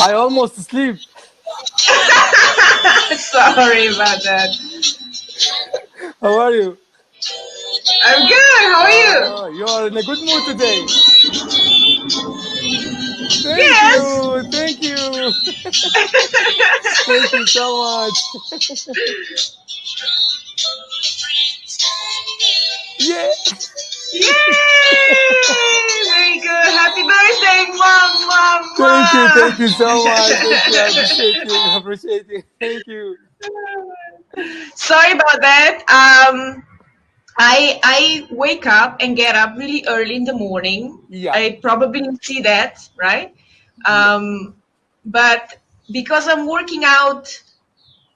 I almost sleep. Sorry about that. How are you? I'm good. How are you? You are in a good mood today. Thank Yes. you. Thank you. Thank you so much. Yeah. Yay! Very good. Happy birthday, Mom. Thank you so much. Thank you. I appreciate you. Thank you. Sorry about that. I wake up and get up really early in the morning. Yeah. I probably see that, right? But because I'm working out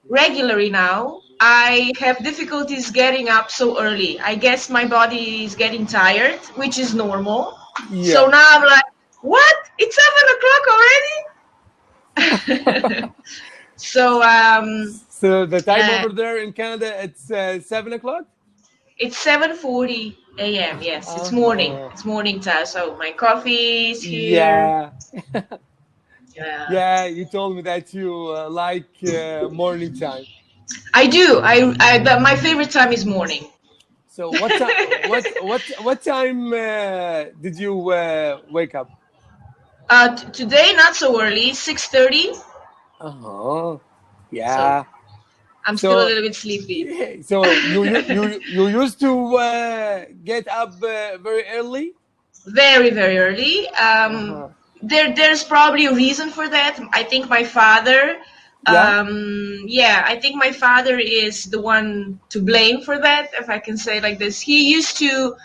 regularly now, I have difficulties getting up so early. I guess my body is getting tired, which is normal. Yeah. So now I'm like, what? It's 7 o'clock already? So the time over there in Canada, it's 7 o'clock? It's 7:40 a.m. Yes, it's morning. It's morning time. So my coffee is here. Yeah, you told me that you like morning time. I do. But my favorite time is morning. So what time? what time did you wake up? Today not so early. 6:30. Yeah. So I'm still a little bit sleepy. So you used to get up very early? Very, very early. There's probably a reason for that. I think my father. I think my father is the one to blame for that, if I can say it like this. He used to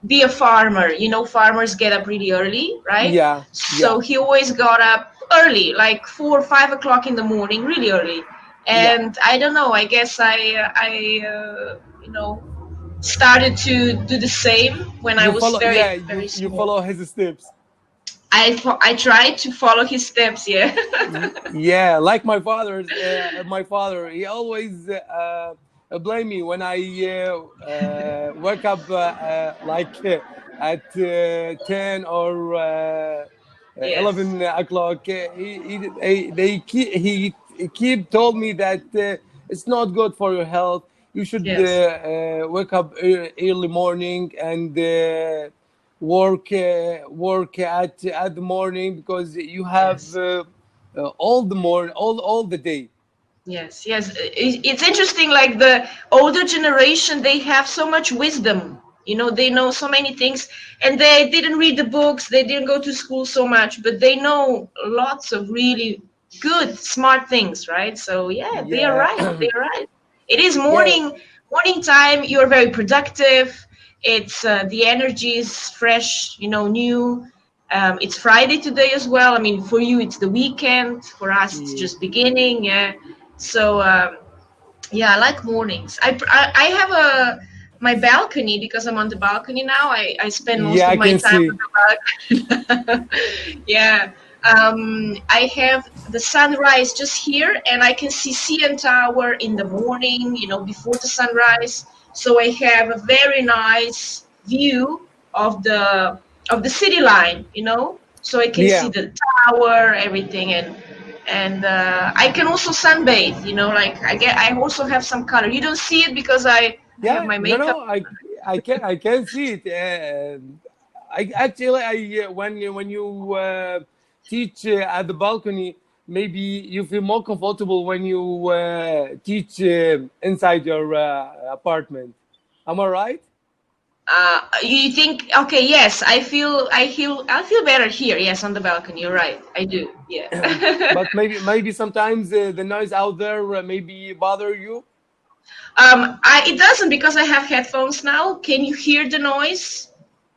be a farmer. You know, farmers get up really early, right? Yeah. So he always got up early, like 4 or 5 o'clock in the morning, really early. And I don't know. I guess I started to do the same when I was very small. You follow his steps. I tried to follow his steps. Yeah. Yeah, like my father. My father, he always blame me when I wake up like at 10 or 11 o'clock. He keep told me that it's not good for your health. You should wake up early morning and work at the morning, because you have all the morning, all the day. Yes. It's interesting. Like the older generation, they have so much wisdom. You know, they know so many things, and they didn't read the books. They didn't go to school so much, but they know lots of really good, smart things, right? So they are right. They are right. It is morning time. You're very productive. It's the energy is fresh. You know, new. It's Friday today as well. I mean, for you, it's the weekend. For us, it's just beginning. Yeah. So I like mornings. I have my balcony, because I'm on the balcony now. I spend most of my time on the balcony. I have the sunrise just here, and I can see CN Tower in the morning, you know, before the sunrise. So I have a very nice view of the city line, you know. So I can see the tower, everything, and I can also sunbathe, you know, like I also have some color. You don't see it because I have my makeup. No, I can see it. When you teach at the balcony, maybe you feel more comfortable when you teach inside your apartment. Am I right? You think? Okay, yes. I feel better here. Yes, on the balcony. You're right. I do. Yeah. But maybe sometimes the noise out there maybe bother you. It doesn't, because I have headphones now. Can you hear the noise?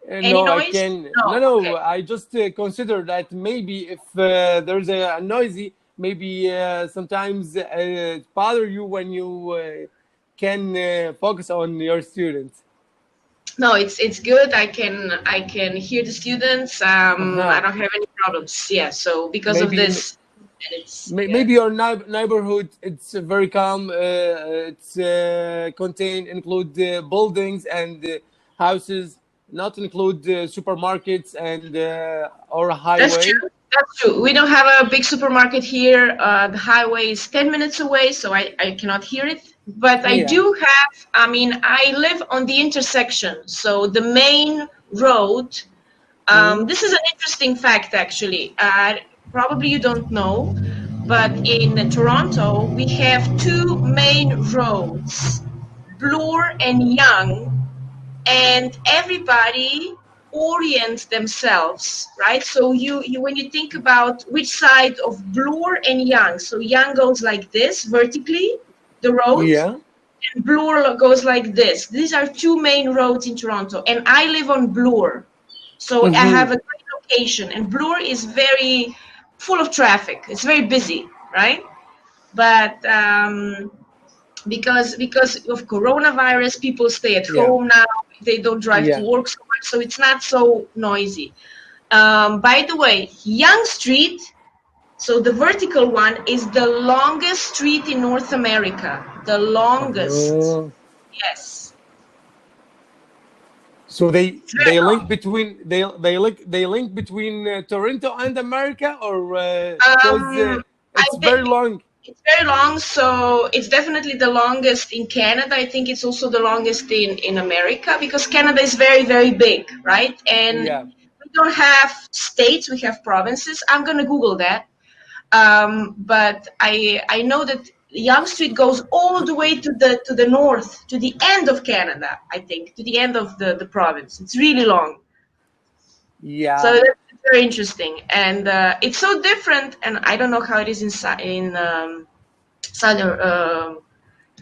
Any No, I noise? can. No. Okay. I just consider that maybe if there's a noisy, maybe sometimes bother you when you can focus on your students. No, it's good. I can hear the students. I don't have any problems. Yeah. So because of this, maybe your neighborhood, it's very calm. It's include buildings and houses, not include supermarkets and or highway. That's true. That's true. We don't have a big supermarket here. The highway is 10 minutes away, so I cannot hear it. But I do have, I mean, I live on the intersection. So the main road, this is an interesting fact, actually. Probably you don't know, but in Toronto, we have two main roads, Bloor and Yonge, and everybody orient themselves, right? So you when you think about which side of Bloor and Yonge, so Yonge goes like this vertically, the road, and Bloor goes like this. These are two main roads in Toronto, and I live on Bloor, so I have a great location, and Bloor is very full of traffic. It's very busy, right? But because of coronavirus, people stay at home now. They don't drive to work so much, so it's not so noisy. By the way, Yonge Street, so the vertical one, is the longest street in North America. The longest. Yes. So they link between they link between Toronto and America, or because it's very long. It's very long, so it's definitely the longest in Canada. I think it's also the longest in America, because Canada is very, very big, right? And we don't have states, we have provinces. I'm going to Google that. But I know that Yonge Street goes all the way to the north, to the end of Canada, I think, to the end of the province. It's really long. Yeah. So that's very interesting, and it's so different. And I don't know how it is in southern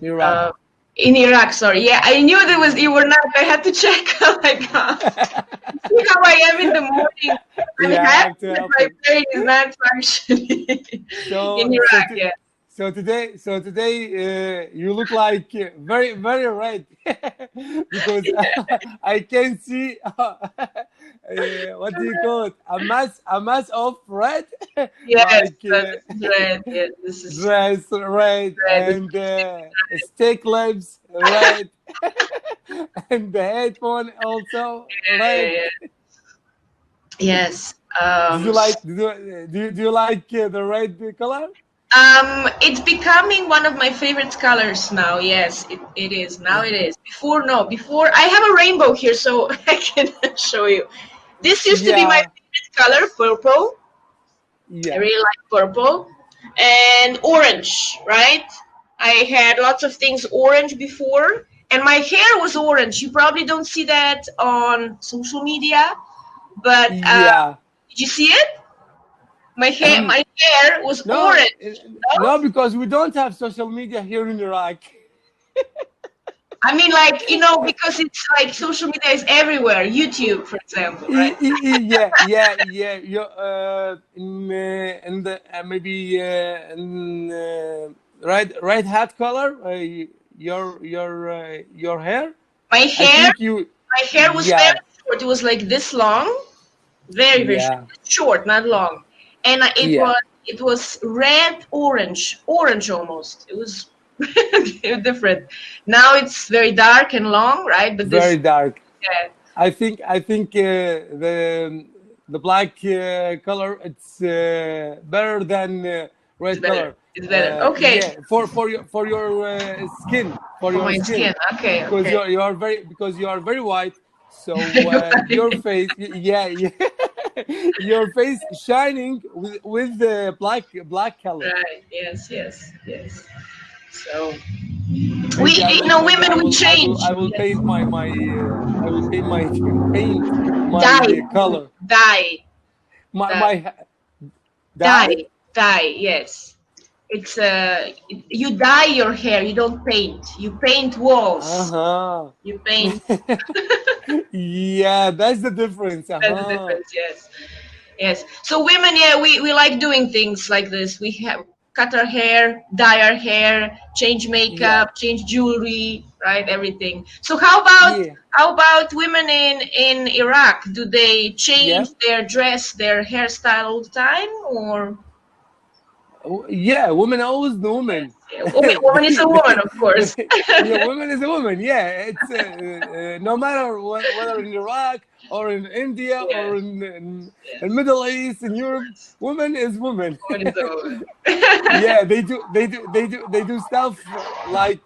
Iraq. In Iraq. Sorry, yeah, I knew there was. You were not. I had to check. Oh my god! See how I am in the morning. I'm happy that my brain is not functioning in Iraq. So today you look like very, very red because I can see what do you call it? A mass of red. Yes, like, red. Yeah, this is dress red, and steak lips red, and the headphone also red. Yes. Do you like the red color? It's becoming one of my favorite colors now. Yes, it is. Now it is. Before, no. Before, I have a rainbow here, so I can show you. This used to be my favorite color, purple. I really like purple. And orange, right? I had lots of things orange before. And my hair was orange. You probably don't see that on social media. But did you see it? My hair was orange. No, because we don't have social media here in Iraq. I mean, like, you know, because it's like social media is everywhere. YouTube, for example, right? Yeah. In the maybe red hat color. Your hair. My hair was very short. It was like this long, very short, not long. And it was red, orange almost. It was different. Now it's very dark and long, right? But very dark. Yeah. I think the black color it's better than red color. It's better. Okay. Yeah, for your skin. For my skin. Okay. Because you are very white. So your face, your face shining with the black color. Right. Yes. So women will change. I will paint my color. Dye. Yes. It's you dye your hair. You don't paint. You paint walls. You paint. Yeah, that's the difference. That's the difference. Yes. So women, we like doing things like this. We have cut our hair, dye our hair, change makeup, change jewelry, right? Everything. So how about women in Iraq? Do they change their dress, their hairstyle all the time, or? Yeah, women always the women. Woman is a woman, of course. Yeah, woman is a woman. Yeah, it's no matter whether in Iraq or in India or in Middle East, in Europe, woman is woman. Woman is a woman. Yeah, they do stuff like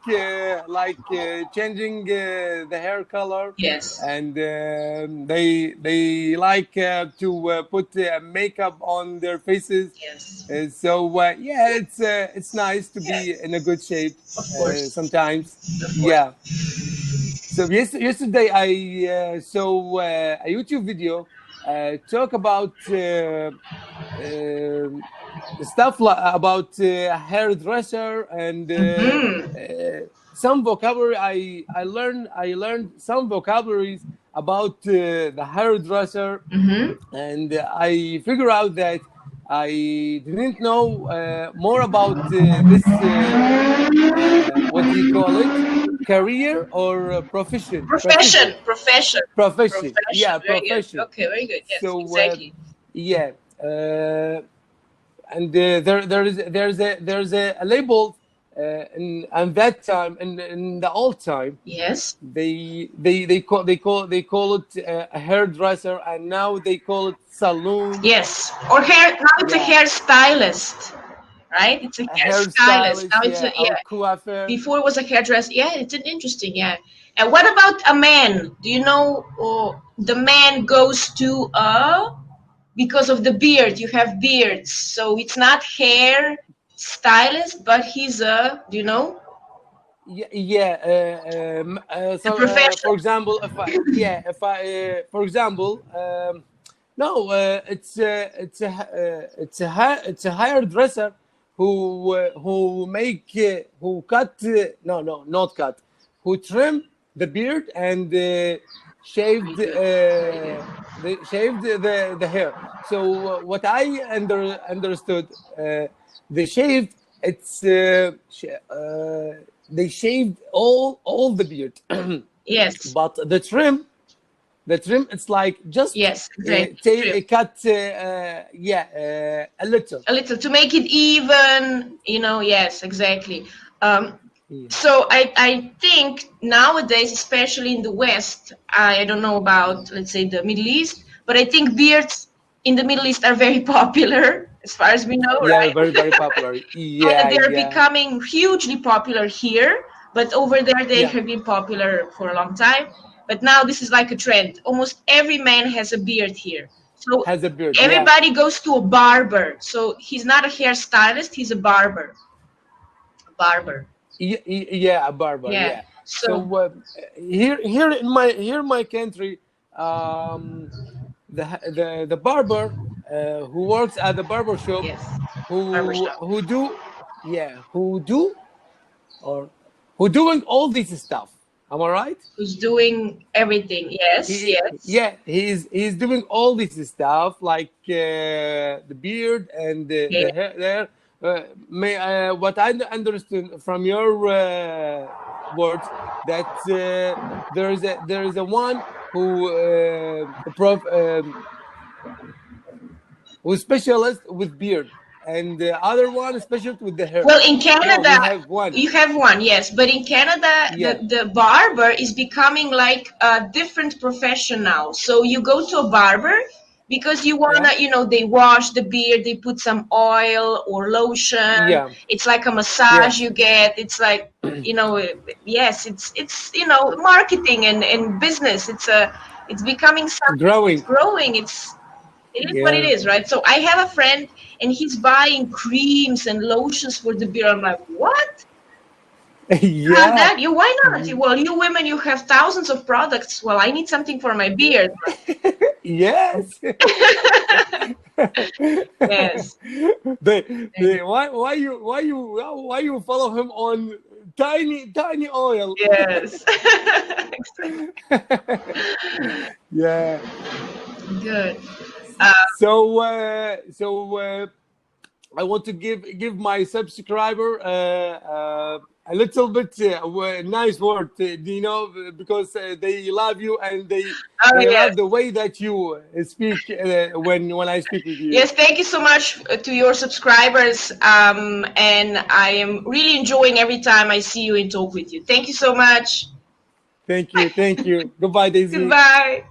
changing the hair color. Yes. And they like to put makeup on their faces. Yes. So yeah, it's nice to be in a good shape. Of course. Sometimes. Of course. Yeah. So yesterday I saw a YouTube video talk about stuff about hairdresser and some vocabulary. I learned some vocabularies about the hairdresser, and I figured out that I didn't know more about this. What do you call it? Career or profession? Profession. Yeah, Very profession. good. Okay, very good. Yes, So exactly. yeah, and there's a label in that time in the old time. Yes. They call it a hairdresser, and now they call it saloon. Yes, or hair. Now it's a hairstylist, right? It's a hairstylist. Now it's coiffeur. Before it was a hairdresser. Yeah, it's an interesting. Yeah. And what about a man? Do you know? The man goes to because of the beard. You have beards, so it's not hair stylist, but he's a. Do you know? Yeah. So for example, no, it's a hairdresser who trim the beard and shaved the hair. So what I understood, they shaved they shaved all the beard. Yes. But the trim, it's like just cut a little to make it even. Yes, exactly. So I think nowadays, especially in the West, I don't know about, let's say, the Middle East, but I think beards in the Middle East are very popular, as far as we know, right? Very, very popular. Yeah, and they're becoming hugely popular here, but over there they have been popular for a long time. But now this is like a trend. Almost every man has a beard here. So has a beard. Everybody goes to a barber. So he's not a hairstylist, he's a barber. A barber. Yeah, a barber. Yeah. So here in my country, the barber who works at the barber shop, who doing all this stuff. Am I right? Who's doing everything? Yes. Yeah, he's doing all this stuff like the beard and the hair. What I understood from your words, that there is a one who's specialist with beard, and the other one is specialist with the hair. Well, in Canada, you have one, yes, but in Canada, the barber is becoming like a different profession now. So you go to a barber because you wanna, they wash the beard, they put some oil or lotion. Yeah. It's like a massage you get. It's like, yes, it's marketing and business. It's becoming something. Growing. It is what it is, right? So I have a friend, and he's buying creams and lotions for the beard. I'm like, what? Yeah. Why not? Well, you women, you have thousands of products. Well, I need something for my beard. Yes. Yes. Why you follow him on tiny oil? Yes. Yeah. Good. So I want to give my subscriber a little bit nice word, you know, because they love you and they love the way that you speak when I speak with you. Yes, thank you so much to your subscribers, and I am really enjoying every time I see you and talk with you. Thank you so much. Thank you. Goodbye, Daisy. Goodbye.